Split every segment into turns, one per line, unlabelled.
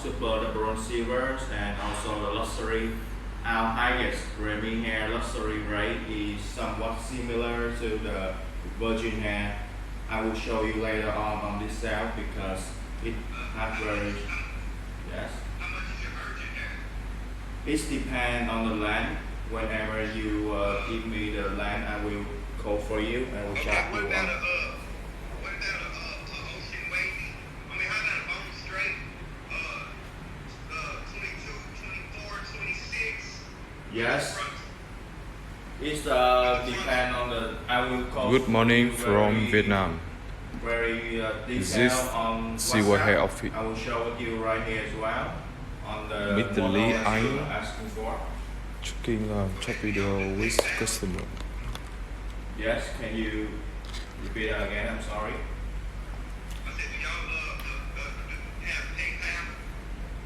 super double silvers, and also the luxury. Our highest Remy hair luxury rate is somewhat similar to the virgin hair. I will show you later on this sale because it has very yes.
How much is your virgin hair?
It depends on the land. Whenever you give me the land, I will call for you and will charge you
What about
on.
what about ocean wavy? I mean, how about a bone straight? 22, 24, 26.
Yes. It's depend on the. I will call.
Good morning from
very,
Vietnam.
Very
This
detailed
is
on
CYhair
WhatsApp.
outfit.
I will show it you right here as well on the
Italy,
model that you
I-
are asking for.
Checking chat video with customer.
Yes. Can you repeat that again? I'm sorry.
I said, do y'all have PayPal?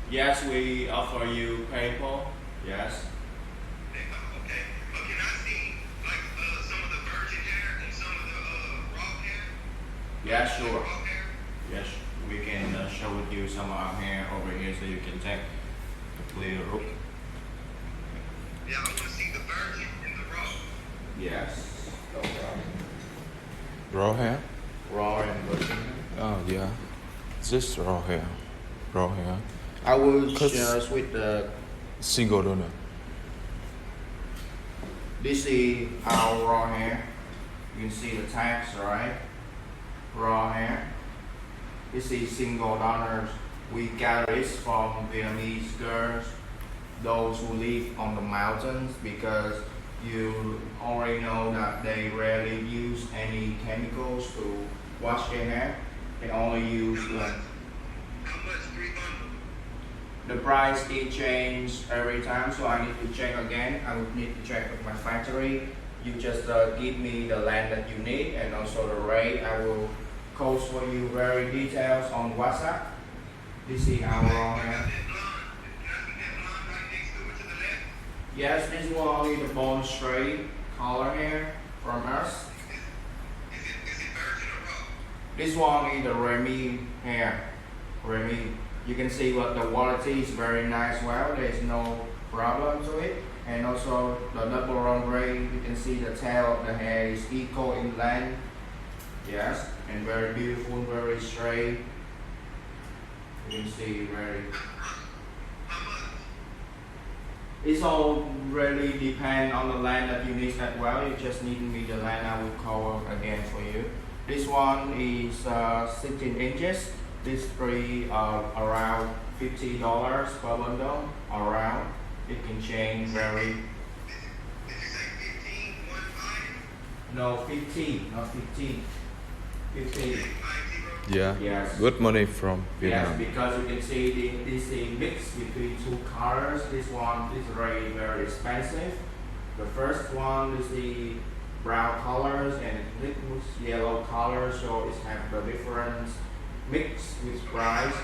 Yes, we offer you PayPal. Yes.
PayPal, okay. But can I see like some of the virgin hair and some of the raw hair?
Yeah, sure.
Raw hair?
Yes, we can show with you some of our hair over here so you can take a clear look.
Yeah, I want to see the virgin and the raw.
Yes. No problem.
Raw hair?
Raw and virgin.
Oh yeah. Just raw hair. Raw hair.
I will
Cause-
just with the.
Single donor.
This is our raw hair. You can see the tags, right? Raw hair. This is single donors. We gather it from Vietnamese girls, those who live on the mountains, because you already know that they rarely use any chemicals to wash their hair. They only use like
How much? 3 bundles?
the price it changes every time, so I need to check again. I would need to check with my factory. You just give me the land that you need and also the rate. I will quote for you very details on WhatsApp. This is our raw hair. Yes, this one is the bone straight color hair from us.
Is it virgin or raw?
This one is the Remy hair. Remy. You can see what the quality is very nice. Well, there is no problem to it. And also the double run braid. You can see the tail of the hair is equal in length. Yes, and very beautiful, very straight. You can see very.
How much?
It's all really depend on the land that you need as well. You just need me the land. I will call again for you. This one is 16 inches. This three around $50 per bundle. Around it can change very.
Did you say 15? 1 5?
No, 15, not 15. 15.
50?
Yeah.
Yes.
Good morning from
Yes,
Vietnam.
because you can see this is mixed between two colors. This one is very, very expensive. The first one is the brown colors and it with yellow colors, so it have the difference mixed with price.